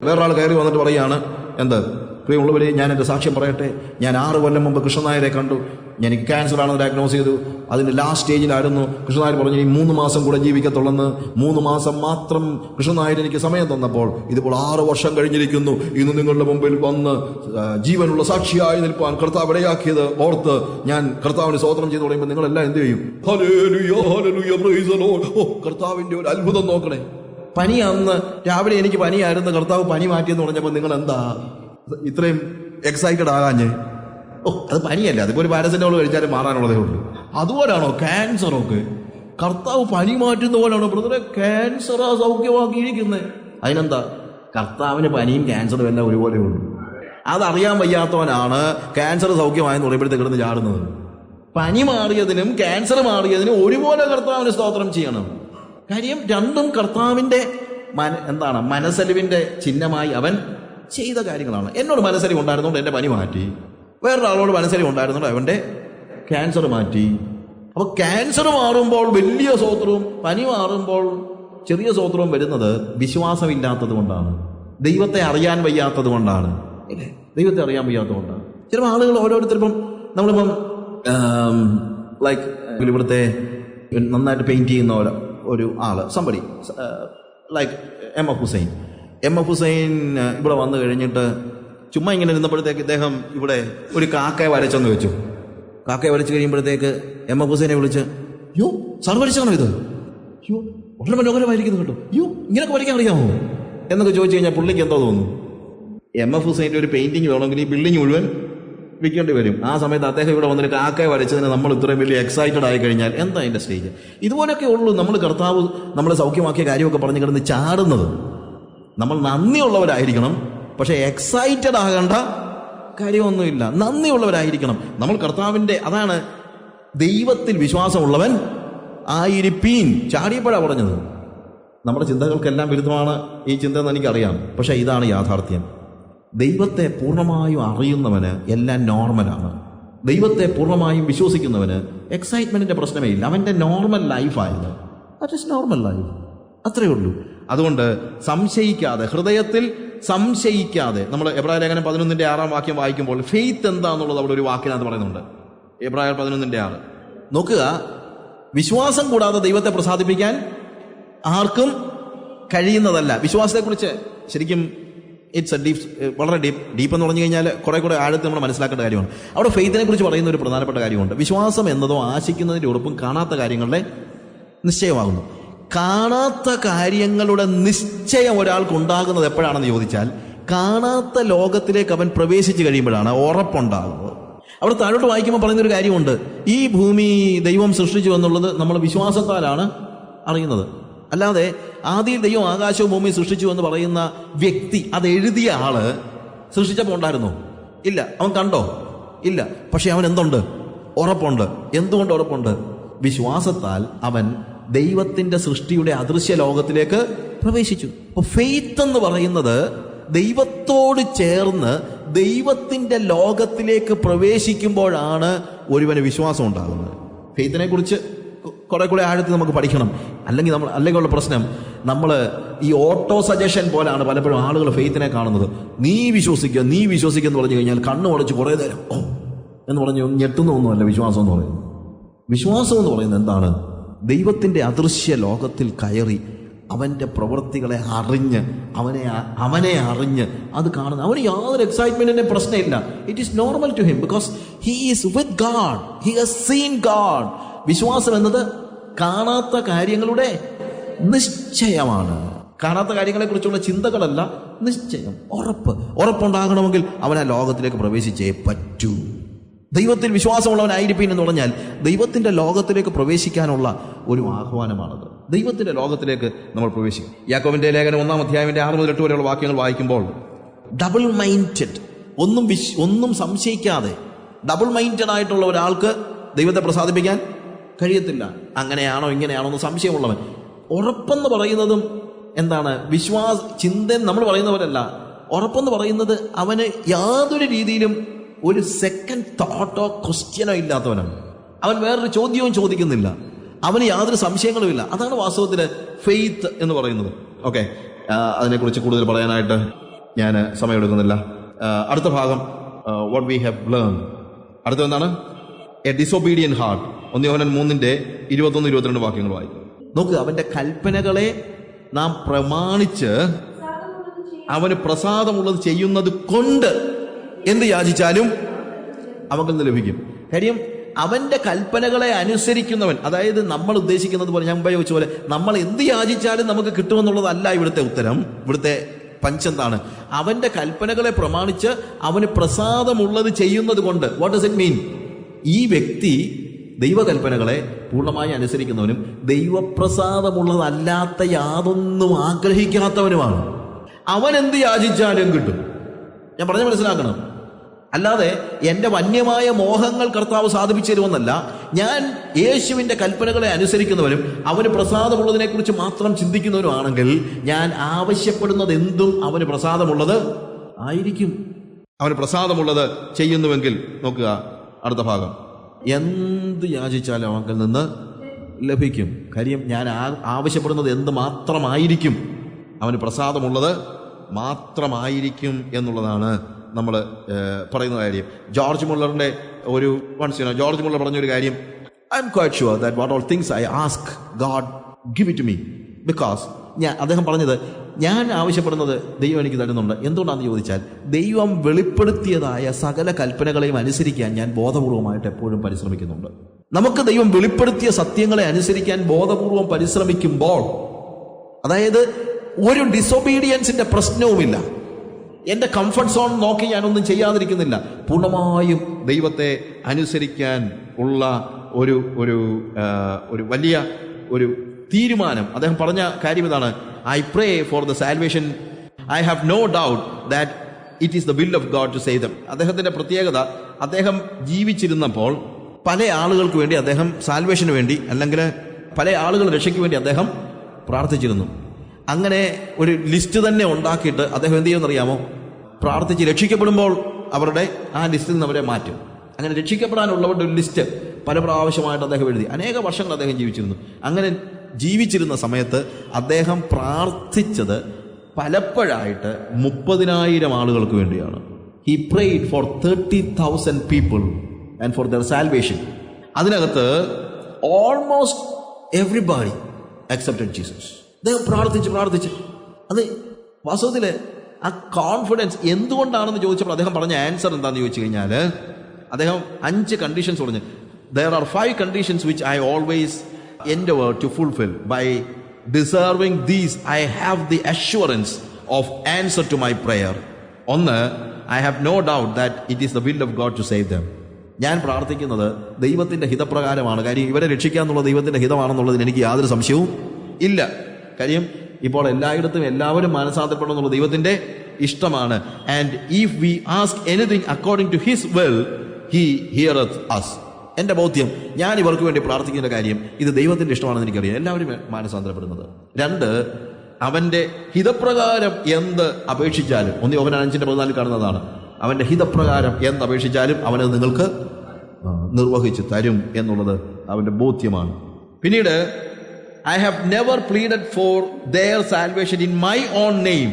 വേറൊരാൾ കയറി വന്നിട്ട് പറയുകയാണ്, എന്ത് പ്രിയമുള്ളവരെ, ഞാൻ എൻ്റെ സാക്ഷ്യം പറയട്ടെ. ഞാൻ 6 കൊല്ലം മുമ്പ് കൃഷ്ണനായരെ കണ്ടു. എനിക്ക് ക്യാൻസർ ആണെന്ന് ഡയഗ്നോസ് ചെയ്തു. അതിൻ്റെ ലാസ്റ്റ് സ്റ്റേജിലായിരുന്നു. കൃഷ്ണനായർ പറഞ്ഞു, ഈ 3 മാസം കൂടെ ജീവിക്കത്തുള്ളെന്ന്. 3 മാസം മാത്രം കൃഷ്ണനായർ എനിക്ക് സമയം തന്നപ്പോൾ ഇതിപ്പോൾ 6 വർഷം കഴിഞ്ഞിരിക്കുന്നു. ഇന്ന് നിങ്ങളുടെ മുമ്പിൽ വന്ന് ജീവനുള്ള സാക്ഷിയായി നിൽപ്പാൻ കർത്താവ് ഇടയാക്കിയത് ഓർത്ത് ഞാൻ കർത്താവിന് സ്തോത്രം ചെയ്ത് പറയുമ്പോൾ നിങ്ങളെല്ലാം എന്ത് ചെയ്യും? Hallelujah, hallelujah, praise the lord. ഓ, കർത്താവിൻ്റെ ഒരു അത്ഭുതം നോക്കണേ. പനി അന്ന് രാവിലെ എനിക്ക് പനിയായിരുന്നു, കർത്താവ് പനി മാറ്റിയെന്ന് പറഞ്ഞപ്പോൾ നിങ്ങൾ എന്താ ഇത്രയും എക്സൈറ്റഡ് ആകാഞ്ഞ്? ഓ, അത് പനിയല്ല, അതിപ്പോൾ ഒരു പാരസെറ്റമോൾ കഴിച്ചാലും മാറാനുള്ളതേ ഉള്ളൂ. അതുപോലാണോ ക്യാൻസറൊക്കെ? കർത്താവ് പനി മാറ്റുന്ന പോലെയാണോ ബ്രദറെ ക്യാൻസറാ സൗഖ്യമാക്കിയിരിക്കുന്നത്? അതിനെന്താ, കർത്താവിന് പനിയും ക്യാൻസറും എല്ലാം ഒരുപോലെ ഉള്ളൂ. അതറിയാൻ വയ്യാത്തവനാണ് ക്യാൻസർ സൗഖ്യമായെന്ന് പറയുമ്പോഴത്തേക്ക് കിടന്ന് ചാടുന്നത്. പനി മാറിയതിനും ക്യാൻസർ മാറിയതിനും ഒരുപോലെ കർത്താവിന് സ്തോത്രം ചെയ്യണം. കാര്യം രണ്ടും കർത്താവിൻ്റെ മനസ്സലിവിൻ്റെ ചിഹ്നമായി അവൻ ചെയ്ത കാര്യങ്ങളാണ്. എന്നോട് മനസ്സലിവ് ഉണ്ടായിരുന്നുകൊണ്ട് എൻ്റെ പനി മാറ്റി, വേറൊരാളോട് മനസ്സലിവ് ഉണ്ടായിരുന്നുകൊണ്ട് അവൻ്റെ ക്യാൻസർ മാറ്റി. അപ്പോൾ ക്യാൻസർ മാറുമ്പോൾ വലിയ സ്തോത്രവും പനി മാറുമ്പോൾ ചെറിയ സ്തോത്രവും വരുന്നത് വിശ്വാസമില്ലാത്തത് കൊണ്ടാണ്, ദൈവത്തെ അറിയാൻ വയ്യാത്തത് കൊണ്ടാണ്. ഇല്ലേ, ദൈവത്തെ അറിയാൻ വയ്യാത്തത് കൊണ്ടാണ്. ചില ആളുകൾ ഓരോരുത്തരിപ്പം നമ്മളിപ്പം ലൈക്ക് ഇവിടുത്തെ നന്നായിട്ട് പെയിൻറ്റ് ചെയ്യുന്ന ഒരു ആള്, somebody like M F Hussain ഇവിടെ വന്നു കഴിഞ്ഞിട്ട് ചുമ്മാ ഇങ്ങനെ ഇരുന്നപ്പോഴത്തേക്ക് ഇദ്ദേഹം ഇവിടെ ഒരു കാക്കയെ വരച്ചെന്ന് വെച്ചു. കാക്കയെ വരച്ച് കഴിയുമ്പോഴത്തേക്ക് എം എഫ് ഹുസൈനെ വിളിച്ച്, യോ സാർ വരച്ചാണോ ഇത്? യോ വളരെ മനോഹരമായിരിക്കുന്നു കേട്ടോ, യോ ഇങ്ങനെയൊക്കെ വരയ്ക്കാൻ അറിയാമോ എന്നൊക്കെ ചോദിച്ചു കഴിഞ്ഞാൽ പുള്ളിക്ക് എന്തോ തോന്നുന്നു? എം എഫ് ഹുസൈൻ്റെ ഒരു പെയിന്റിങ് വേണമെങ്കിൽ ഈ ബിൽഡിംഗ് മുഴുവൻ വിൽക്കേണ്ടി വരും. ആ സമയത്ത് അദ്ദേഹം ഇവിടെ വന്നിട്ട് കാക്കയെ വരച്ചതിന് നമ്മൾ ഇത്രയും വലിയ എക്സൈറ്റഡ് ആയി കഴിഞ്ഞാൽ എന്താ അതിൻ്റെ സ്റ്റേജ്? ഇതുപോലൊക്കെ ഉള്ളൂ നമ്മൾ കർത്താവ് നമ്മളെ സൗഖ്യമാക്കിയ കാര്യമൊക്കെ പറഞ്ഞ് കിടന്ന് ചാടുന്നത്. നമ്മൾ നന്ദിയുള്ളവരായിരിക്കണം, പക്ഷെ എക്സൈറ്റഡ് ആകേണ്ട കാര്യമൊന്നുമില്ല. നന്ദിയുള്ളവരായിരിക്കണം നമ്മൾ കർത്താവിൻ്റെ. അതാണ് ദൈവത്തിൽ വിശ്വാസമുള്ളവൻ ആയിരിപ്പീൻ. ചാടിയപ്പോഴാണ് പറഞ്ഞത്. നമ്മുടെ ചിന്തകൾക്കെല്ലാം വിരുദ്ധമാണ് ഈ ചിന്ത എന്ന് എനിക്കറിയാം, പക്ഷെ ഇതാണ് യാഥാർത്ഥ്യം. ദൈവത്തെ പൂർണ്ണമായും അറിയുന്നവന് എല്ലാം നോർമലാണ്. ദൈവത്തെ പൂർണ്ണമായും വിശ്വസിക്കുന്നവന് എക്സൈറ്റ്മെന്റിന്റെ പ്രശ്നമേ ഇല്ല. അവന്റെ നോർമൽ ലൈഫായത്, ദാറ്റ് ഈസ് നോർമൽ ലൈഫ്, അത്രയേ ഉള്ളൂ. അതുകൊണ്ട് സംശയിക്കാതെ, ഹൃദയത്തിൽ സംശയിക്കാതെ, നമ്മൾ എബ്രായർ ലേഖനം 11:6 വായിക്കുമ്പോൾ ഫെയ്ത്ത് എന്താന്നുള്ളത് അവിടെ ഒരു വാക്കിനകത്ത് പറയുന്നുണ്ട്. എബ്രായർ 11:6 നോക്കുക. വിശ്വാസം കൂടാതെ ദൈവത്തെ പ്രസാദിപ്പിക്കാൻ ആർക്കും കഴിയുന്നതല്ല. വിശ്വാസത്തെക്കുറിച്ച് ശരിക്കും ഇറ്റ്സ് എ ഡീപ്പ്, വളരെ ഡീപ്പ് എന്ന് പറഞ്ഞു കഴിഞ്ഞാൽ കുറെ ആഴത്തിൽ നമ്മൾ മനസ്സിലാക്കേണ്ട കാര്യമാണ്. അവിടെ ഫെയ്ത്തിനെ കുറിച്ച് പറയുന്ന ഒരു പ്രധാനപ്പെട്ട കാര്യമുണ്ട്. വിശ്വാസം എന്നതോ ആശിക്കുന്നതിൻ്റെ ഉറപ്പും കാണാത്ത കാര്യങ്ങളുടെ നിശ്ചയമാകുന്നു. കാണാത്ത കാര്യങ്ങളുടെ നിശ്ചയം ഒരാൾക്ക് ഉണ്ടാകുന്നത് എപ്പോഴാണെന്ന് ചോദിച്ചാൽ, കാണാത്ത ലോകത്തിലേക്ക് അവൻ പ്രവേശിച്ചു കഴിയുമ്പോഴാണ് ഉറപ്പുണ്ടാകുന്നത്. അവിടെ താഴോട്ട് വായിക്കുമ്പോൾ പറയുന്നൊരു കാര്യമുണ്ട്. ഈ ഭൂമി ദൈവം സൃഷ്ടിച്ചു എന്നുള്ളത് നമ്മൾ വിശ്വാസത്താലാണ് അറിയുന്നത്. അല്ലാതെ ആദ്യം ദൈവം ആകാശവും ഭൂമിയും സൃഷ്ടിച്ചു എന്ന് പറയുന്ന വ്യക്തി, അത് എഴുതിയ ആള് സൃഷ്ടിച്ചപ്പോൾ ഉണ്ടായിരുന്നോ? ഇല്ല. അവൻ കണ്ടോ? ഇല്ല. പക്ഷെ അവൻ എന്തുണ്ട്? ഉറപ്പുണ്ട്. എന്തുകൊണ്ട് ഉറപ്പുണ്ട്? വിശ്വാസത്താൽ അവൻ ദൈവത്തിന്റെ സൃഷ്ടിയുടെ അദൃശ്യ ലോകത്തിലേക്ക് പ്രവേശിച്ചു. അപ്പോൾ ഫെയ്ത്ത് എന്ന് പറയുന്നത് ദൈവത്തോട് ചേർന്ന് ദൈവത്തിന്റെ ലോകത്തിലേക്ക് പ്രവേശിക്കുമ്പോഴാണ് ഒരുവന് വിശ്വാസം ഉണ്ടാകുന്നത്. ഫെയ്ത്തിനെ കുറിച്ച് കുറെ ആഴത്തിൽ നമുക്ക് പഠിക്കണം. അല്ലെങ്കിൽ ഉള്ള പ്രശ്നം, നമ്മൾ ഈ ഓട്ടോ സജഷൻ പോലാണ് പലപ്പോഴും ആളുകൾ ഫെയ്ത്തിനെ കാണുന്നത്. നീ വിശ്വസിക്കുക എന്ന് പറഞ്ഞു കഴിഞ്ഞാൽ കണ്ണ് ഉടച്ച് കുറേ നേരം ഓ എന്ന് പറഞ്ഞ് ഞെട്ടുന്നൊന്നുമല്ല വിശ്വാസം എന്ന് പറയുന്നത്. വിശ്വാസം എന്ന് പറയുന്നത് എന്താണ്? ദൈവത്തിന്റെ അദൃശ്യ ലോകത്തിൽ കയറി അവന്റെ പ്രവൃത്തികളെ അറിഞ്ഞ് അവനെ അറിഞ്ഞ് അത് കാണുന്ന അവന് യാതൊരു എക്സൈറ്റ്മെന്റിന്റെ പ്രശ്നമില്ല. It is normal to him because he is with God, he has seen God. വിശ്വാസം എന്നത് കാണാത്ത കാര്യങ്ങളുടെ നിശ്ചയമാണ്. കാണാത്ത കാര്യങ്ങളെ കുറിച്ചുള്ള ചിന്തകളല്ല, നിശ്ചയം, ഉറപ്പുണ്ടാകണമെങ്കിൽ അവൻ ആ ലോകത്തിലേക്ക് പ്രവേശിച്ചേ പറ്റൂ. ദൈവത്തിൽ വിശ്വാസമുള്ളവനായിരിക്കും എന്ന് പറഞ്ഞാൽ ദൈവത്തിന്റെ ലോകത്തിലേക്ക് പ്രവേശിക്കാനുള്ള ഒരു ആഹ്വാനമാണത്. ദൈവത്തിന്റെ ലോകത്തിലേക്ക് നമ്മൾ പ്രവേശിക്കും. യാക്കോബിന്റെ ലേഖനം 1-ാം അധ്യായത്തിന്റെ 6 മുതൽ 8 വരെയുള്ള വാക്യങ്ങൾ വായിക്കുമ്പോൾ ഡബിൾ മൈൻഡഡ്, ഒന്നും സംശയിക്കാതെ ഡബിൾ മൈൻഡഡ് ആയിട്ടുള്ള ഒരാൾക്ക് ദൈവത്തെ പ്രസാദിപ്പിക്കാൻ കഴിയത്തില്ല. അങ്ങനെയാണോ ഇങ്ങനെയാണോ എന്ന് സംശയമുള്ളവൻ. ഉറപ്പെന്ന് പറയുന്നതും എന്താണ്? ചിന്ത നമ്മൾ പറയുന്ന പോലെയല്ല. ഉറപ്പെന്ന് പറയുന്നത് അവന് യാതൊരു രീതിയിലും ഒരു സെക്കൻഡ് തോട്ടോ ക്വസ്റ്റ്യനോ ഇല്ലാത്തവനാണ്. അവൻ വേറൊരു ചോദ്യവും ചോദിക്കുന്നില്ല, അവന് യാതൊരു സംശയങ്ങളുമില്ല. അതാണ് വാസ്തവത്തിൽ ഫെയ്ത്ത് എന്ന് പറയുന്നത്. ഓക്കെ, അതിനെക്കുറിച്ച് കൂടുതൽ പറയാനായിട്ട് ഞാൻ സമയമെടുക്കുന്നില്ല. അടുത്ത ഭാഗം വാട്ട് വി ഹാവ് ലേൺ. അടുത്ത എന്താണ്? A disobedient heart. 1 യോഹന്നാൻ 3:21-22 വാക്യങ്ങൾ വായിക്കും. നോക്ക്, അവന്റെ കൽപ്പനകളെ നാം പ്രമാണിച്ച് അവന് പ്രസാദമുള്ളത് ചെയ്യുന്നത് കൊണ്ട് എന്ത് യാചിച്ചാലും അവങ്കിൽ നിന്ന് ലഭിക്കും. കാര്യം അവന്റെ കൽപ്പനകളെ അനുസരിക്കുന്നവൻ, അതായത് നമ്മൾ ഉദ്ദേശിക്കുന്നത് പോലെ, ഞാൻ മുമ്പേ ചോദിച്ച പോലെ നമ്മൾ എന്ത് യാചിച്ചാലും നമുക്ക് കിട്ടുമെന്നുള്ളതല്ല ഇവിടുത്തെ ഉത്തരം. ഇവിടുത്തെ പഞ്ചെന്താണ്? അവന്റെ കൽപ്പനകളെ പ്രമാണിച്ച് അവന് പ്രസാദമുള്ളത് ചെയ്യുന്നത് കൊണ്ട്. What does it mean? ഈ വ്യക്തി ദൈവകൽപ്പനകളെ പൂർണ്ണമായി അനുസരിക്കുന്നവനും ദൈവപ്രസാദമുള്ളതല്ലാത്ത യാതൊന്നും ആഗ്രഹിക്കാത്തവനുമാണ്. അവൻ എന്ത് യാചിച്ചാലും കിട്ടും. ഞാൻ പറഞ്ഞ് മനസ്സിലാക്കണം. അല്ലാതെ എൻ്റെ വന്യമായ മോഹങ്ങൾ കർത്താവ് സാധിപ്പിച്ചു തരുമെന്നല്ല. ഞാൻ യേശുവിൻ്റെ കൽപ്പനകളെ അനുസരിക്കുന്നവനും അവന് പ്രസാദമുള്ളതിനെക്കുറിച്ച് മാത്രം ചിന്തിക്കുന്നവനുമാണെങ്കിൽ ഞാൻ ആവശ്യപ്പെടുന്നത് എന്തും അവന് പ്രസാദമുള്ളത് ആയിരിക്കും. അവന് പ്രസാദമുള്ളത് ചെയ്യുന്നുവെങ്കിൽ നോക്കുക അടുത്ത ഭാഗം, എന്ത് യാചിച്ചാലും അവങ്കിൽ നിന്ന് ലഭിക്കും. കാര്യം ഞാൻ ആവശ്യപ്പെടുന്നത് എന്ത് മാത്രമായിരിക്കും, അവന് പ്രസാദമുള്ളത് മാത്രമായിരിക്കും എന്നുള്ളതാണ് നമ്മൾ പറയുന്ന കാര്യം. ജോർജ് മുള്ളറിന്റെ ഒരു ജോർജ് മുള്ളർ പറഞ്ഞൊരു കാര്യം, I am quite sure that what all things I ask God give it to me, because അദ്ദേഹം പറഞ്ഞത് ഞാൻ ആവശ്യപ്പെടുന്നത് ദൈവം എനിക്ക് തരുന്നുണ്ട്. എന്തുകൊണ്ടാണെന്ന് ചോദിച്ചാൽ ദൈവം വെളിപ്പെടുത്തിയതായ സകല കൽപ്പനകളെയും അനുസരിക്കാൻ ഞാൻ ബോധപൂർവമായിട്ട് എപ്പോഴും പരിശ്രമിക്കുന്നുണ്ട്. നമുക്ക് ദൈവം വെളിപ്പെടുത്തിയ സത്യങ്ങളെ അനുസരിക്കാൻ ബോധപൂർവം പരിശ്രമിക്കുമ്പോൾ, അതായത് ഒരു ഡിസൊബീഡിയൻസിന്റെ പ്രശ്നവുമില്ല. എൻ്റെ കംഫർട്ട് സോൺ നോക്കി ഞാനൊന്നും ചെയ്യാതിരിക്കുന്നില്ല. പൂർണ്ണമായും ദൈവത്തെ അനുസരിക്കാൻ ഉള്ള ഒരു ഒരു ഒരു വലിയ ഒരു തീരുമാനം. അദ്ദേഹം പറഞ്ഞ കാര്യം ഇതാണ്, I pray for the salvation, I have no doubt that it is the will of God to save them. അദ്ദേഹത്തിന്റെ പ്രത്യേകത, അദ്ദേഹം ജീവിച്ചിരുന്നപ്പോൾ പല ആളുകൾക്ക് വേണ്ടി അദ്ദേഹം സാൽവേഷന് വേണ്ടി, അല്ലെങ്കിൽ പല ആളുകൾ രക്ഷയ്ക്ക് വേണ്ടി അദ്ദേഹം പ്രാർത്ഥിച്ചിരുന്നു. അങ്ങനെ ഒരു ലിസ്റ്റ് തന്നെ ഉണ്ടാക്കിയിട്ട് അദ്ദേഹം എന്ത് ചെയ്യുമെന്നറിയാമോ? പ്രാർത്ഥിച്ച് രക്ഷിക്കപ്പെടുമ്പോൾ അവരുടെ ആ ലിസ്റ്റിൽ നിന്ന് അവരെ മാറ്റും. അങ്ങനെ രക്ഷിക്കപ്പെടാനുള്ളവരുടെ ഒരു ലിസ്റ്റ് പല പ്രാവശ്യമായിട്ട് അദ്ദേഹം എഴുതി. അനേക വർഷങ്ങൾ അദ്ദേഹം ജീവിച്ചിരുന്നു. അങ്ങനെ ജീവിച്ചിരുന്ന സമയത്ത് അദ്ദേഹം പ്രാർത്ഥിച്ചത് പലപ്പോഴായിട്ട് 30,000 ആളുകൾക്ക് വേണ്ടിയാണ്. He prayed four 30,000 people and for their salvation. അതിനകത്ത് ഓൾമോസ്റ്റ് എവ്രിബഡി അക്സെപ്റ്റഡ് ജീസസ്. അദ്ദേഹം പ്രാർത്ഥിച്ച് അത് വാസ്തവത്തിൽ ആ കോൺഫിഡൻസ് എന്തുകൊണ്ടാണെന്ന് ചോദിച്ചപ്പോൾ അദ്ദേഹം പറഞ്ഞ ആൻസർ എന്താണെന്ന് ചോദിച്ചു കഴിഞ്ഞാൽ, അദ്ദേഹം 5 കണ്ടീഷൻസ് പറഞ്ഞു. There are 5 conditions which I always endeavor to fulfill. By deserving these I have the assurance of answer to my prayer. ഒന്ന്, I have no doubt that it is the will of God to save them. ഞാൻ പ്രാർത്ഥിക്കുന്നത് ദൈവത്തിന്റെ ഹിതപ്രകാരമാണ്. കാര്യം ഇവരെ രക്ഷിക്കുക എന്നുള്ള ദൈവത്തിന്റെ ഹിതമാണെന്നുള്ളതിന് എനിക്ക് യാതൊരു സംശയവും ഇല്ല. കാര്യം ഇപ്പോൾ എല്ലായിടത്തും എല്ലാവരും മാനസാന്തരപ്പെടണം എന്നുള്ള ദൈവത്തിന്റെ ഇഷ്ടമാണ്. And if we ask anything according to his will he heareth us. എന്റെ ബോധ്യം, ഞാൻ ഇവർക്ക് വേണ്ടി പ്രാർത്ഥിക്കുന്ന കാര്യം ഇത് ദൈവത്തിന്റെ ഇഷ്ടമാണെന്ന് എനിക്കറിയാം. എല്ലാവരും മാനസാന്തരപ്പെടുന്നത്. 2, അവന്റെ ഹിതപ്രകാരം എന്ത് അപേക്ഷിച്ചാലും, 1 യോഹന്നാൻ 5:14 കാണുന്നതാണ്, അവന്റെ ഹിതപ്രകാരം എന്ത് അപേക്ഷിച്ചാലും അവനത് നിങ്ങൾക്ക് നിർവഹിച്ച് തരും എന്നുള്ളത് അവന്റെ ബോധ്യമാണ്. പിന്നീട് I have never pleaded for their salvation in my own name,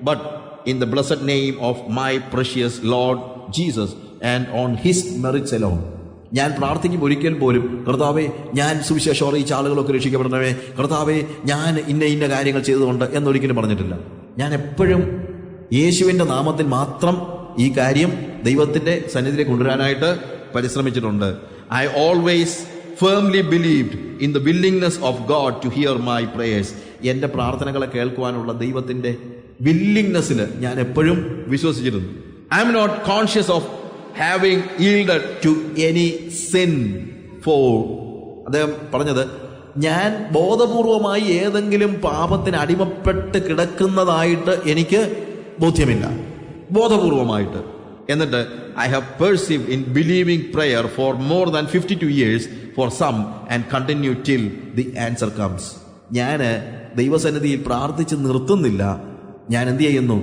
but in the blessed name of my precious Lord Jesus and on his merits alone. ഞാൻ പ്രാർത്ഥിക്കുമ്പോൾ ഒരിക്കൽ പോലും കർത്താവേ ഞാൻ സുവിശേഷം അറിയിച്ച ആളുകളൊക്കെ രക്ഷിക്കപ്പെടണമേ, കർത്താവേ ഞാൻ ഇന്ന കാര്യങ്ങൾ ചെയ്തുകൊണ്ട് എന്നൊരിക്കലും പറഞ്ഞിട്ടില്ല. ഞാൻ എപ്പോഴും യേശുവിൻ്റെ നാമത്തിൽ മാത്രം ഈ കാര്യം ദൈവത്തിൻ്റെ സന്നിധിയിലേക്ക് കൊണ്ടുവരാനായിട്ട് പരിശ്രമിച്ചിട്ടുണ്ട്. I always firmly believed in the willingness of God to hear my prayers. എൻ്റെ പ്രാർത്ഥനകളെ കേൾക്കുവാനുള്ള ദൈവത്തിൻ്റെ വില്ലിങ്നെസ്സിൽ ഞാൻ എപ്പോഴും വിശ്വസിച്ചിരുന്നു. I am not conscious of having yielded to any sin for. അദ്ദേഹം പറഞ്ഞത്, ഞാൻ ബോധപൂർവമായി ഏതെങ്കിലും പാപത്തിന് അടിമപ്പെട്ട് കിടക്കുന്നതായിട്ട് എനിക്ക് ബോധ്യമില്ല, ബോധപൂർവമായിട്ട്. എന്നിട്ട് I have perceived in believing prayer for more than 52 years for some and continue till the answer comes. ഞാൻ ദൈവസന്നിധിയിൽ പ്രാർത്ഥിച്ച് നിർത്തുന്നില്ല, ഞാൻ എന്ത് ചെയ്യുന്നു?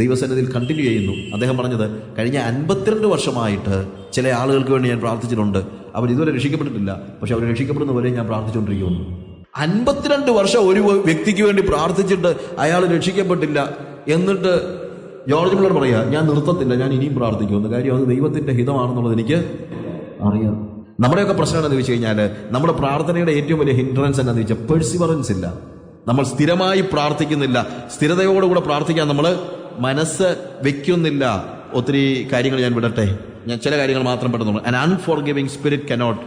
ദൈവസന്നിധിയിൽ കണ്ടിന്യൂ ചെയ്യുന്നു. അദ്ദേഹം പറഞ്ഞത്, കഴിഞ്ഞ 52 വർഷമായിട്ട് ചില ആളുകൾക്ക് വേണ്ടി ഞാൻ പ്രാർത്ഥിച്ചിട്ടുണ്ട്, അവർ ഇതുവരെ രക്ഷിക്കപ്പെട്ടിട്ടില്ല, പക്ഷെ അവർ രക്ഷിക്കപ്പെടുന്നവരെ ഞാൻ പ്രാർത്ഥിച്ചുകൊണ്ടിരിക്കുന്നു. 52 വർഷം ഒരു വ്യക്തിക്ക് വേണ്ടി പ്രാർത്ഥിച്ചിട്ട് അയാൾ രക്ഷിക്കപ്പെട്ടില്ല, എന്നിട്ട് ജോർജ് പിള്ളർ പറയുക, ഞാൻ നിർത്തത്തില്ല, ഞാൻ ഇനിയും പ്രാർത്ഥിക്കുമെന്ന്. കാര്യം അത് ദൈവത്തിൻ്റെ ഹിതമാണെന്നുള്ളത് എനിക്ക് അറിയാം. നമ്മുടെയൊക്കെ പ്രശ്നം എന്താണെന്ന് വെച്ച് കഴിഞ്ഞാൽ, നമ്മുടെ പ്രാർത്ഥനയുടെ ഏറ്റവും വലിയ ഹിൻഡ്രൻസ് എന്താണെന്ന് വെച്ചാൽ പെർസിവറൻസ് ഇല്ല. നമ്മൾ സ്ഥിരമായി പ്രാർത്ഥിക്കുന്നില്ല, സ്ഥിരതയോടുകൂടെ പ്രാർത്ഥിക്കാൻ നമ്മൾ മനസ്സ് വെക്കുന്നില്ല. ഒത്തിരി കാര്യങ്ങൾ ഞാൻ വിടട്ടെ, ഞാൻ ചില കാര്യങ്ങൾ മാത്രം പെട്ടെന്ന്. An unforgiving spirit cannot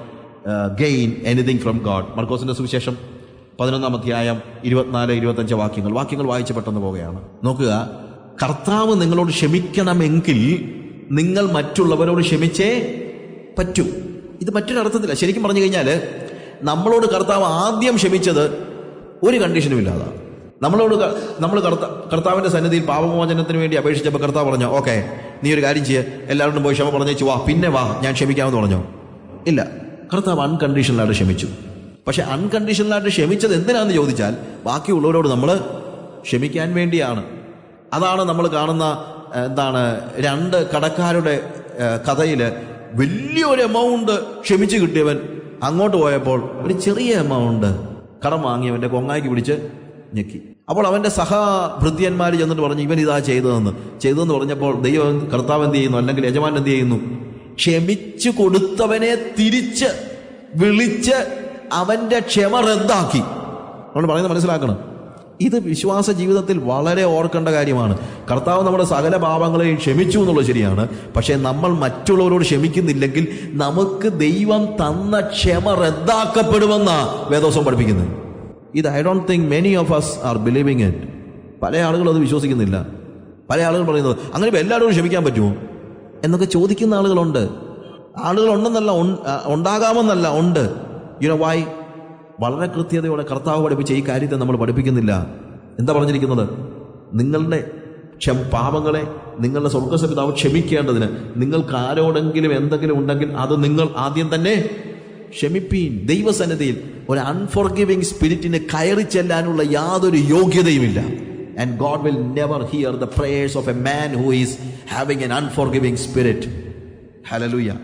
gain anything from God. മർക്കോസിന്റെ സുവിശേഷം 11-ാം അധ്യായം 24-25 വാക്യങ്ങൾ വായിച്ച് പെട്ടെന്ന് പോവുകയാണ്. നോക്കുക, കർത്താവ് നിങ്ങളോട് ക്ഷമിക്കണമെങ്കിൽ നിങ്ങൾ മറ്റുള്ളവരോട് ക്ഷമിച്ചേ പറ്റൂ. ഇത് മറ്റൊരർത്ഥത്തില്ല. ശരിക്കും പറഞ്ഞു കഴിഞ്ഞാൽ നമ്മളോട് കർത്താവ് ആദ്യം ക്ഷമിച്ചത് ഒരു കണ്ടീഷനും ഇല്ലാതാണ്. നമ്മൾ കർത്താവിന്റെ സന്നിധിയിൽ പാപമോചനത്തിന് വേണ്ടി അപേക്ഷിച്ചപ്പോൾ കർത്താവ് പറഞ്ഞു, ഓക്കെ, നീ ഒരു കാര്യം ചെയ്യുക, എല്ലാവരോടും പോയി ക്ഷമ പറഞ്ഞേച്ചു വാ, പിന്നെ വാ, ഞാൻ ക്ഷമിക്കാമെന്ന് പറഞ്ഞോ? ഇല്ല, കർത്താവ് അൺകണ്ടീഷണലായിട്ട് ക്ഷമിച്ചു. പക്ഷെ അൺകണ്ടീഷണലായിട്ട് ക്ഷമിച്ചത് എന്തിനാണെന്ന് ചോദിച്ചാൽ, ബാക്കിയുള്ളവരോട് നമ്മൾ ക്ഷമിക്കാൻ വേണ്ടിയാണ്. അതാണ് നമ്മൾ കാണുന്ന രണ്ട് കടക്കാരുടെ കഥയിൽ വലിയൊരു എമൗണ്ട് ക്ഷമിച്ച് കിട്ടിയവൻ അങ്ങോട്ട് പോയപ്പോൾ ഒരു ചെറിയ എമൗണ്ട് കടം വാങ്ങിയവന്റെ കൊങ്ങായിക്ക് പിടിച്ച് ഞെക്കി. അപ്പോൾ അവന്റെ സഹഭൃത്യന്മാർ ചെന്നിട്ട് പറഞ്ഞു, ഇവൻ ഇതാ ചെയ്തതെന്ന് പറഞ്ഞപ്പോൾ കർത്താവ് എന്ത് ചെയ്യുന്നു, അല്ലെങ്കിൽ യജമാൻ എന്ത് ചെയ്യുന്നു? ക്ഷമിച്ചു കൊടുത്തവനെ തിരിച്ച് വിളിച്ച് അവന്റെ ക്ഷമ റദ്ദാക്കി. നമ്മൾ പറയുന്നത് മനസ്സിലാക്കണം. ഇത് വിശ്വാസ ജീവിതത്തിൽ വളരെ ഓർക്കേണ്ട കാര്യമാണ്. കർത്താവ് നമ്മുടെ സകല പാപങ്ങളെയും ക്ഷമിച്ചു എന്നുള്ളത് ശരിയാണ്. പക്ഷേ നമ്മൾ മറ്റുള്ളവരോട് ക്ഷമിക്കുന്നില്ലെങ്കിൽ നമുക്ക് ദൈവം തന്ന ക്ഷമ റദ്ദാക്കപ്പെടുമെന്ന വേദോസം പഠിപ്പിക്കുന്നത്. ഇത് I don't think many of us are believing it. പല ആളുകളും അത് വിശ്വസിക്കുന്നില്ല. പല ആളുകൾ പറയുന്നത്, അങ്ങനെ എല്ലാവരോടും ക്ഷമിക്കാൻ പറ്റുമോ എന്നൊക്കെ ചോദിക്കുന്ന ആളുകളുണ്ട്. ആളുകളുണ്ടെന്നല്ല, ഉണ്ടാകാമെന്നല്ല, ഉണ്ട്. You know why? വളരെ കൃത്യതയോടെ കർത്താവ് പഠിപ്പിച്ച ഈ കാര്യത്തെ നമ്മൾ പഠിപ്പിക്കുന്നില്ല. എന്താ പറഞ്ഞിരിക്കുന്നത്? നിങ്ങളുടെ പാപങ്ങളെ നിങ്ങളുടെ സ്വർഗ്ഗപിതാവ് ക്ഷമിക്കേണ്ടതിന് നിങ്ങൾക്ക് ആരോടെങ്കിലും എന്തെങ്കിലും ഉണ്ടെങ്കിൽ അത് നിങ്ങൾ ആദ്യം തന്നെ ക്ഷമിപ്പീൻ. ദൈവസന്നിധിയിൽ ഒരു അൺഫോർഗിവിംഗ് സ്പിരിറ്റിന് കയറി ചെല്ലാനുള്ള യാതൊരു യോഗ്യതയുമില്ല. And God will never hear the prayers of a man who is having an unforgiving spirit. Hallelujah.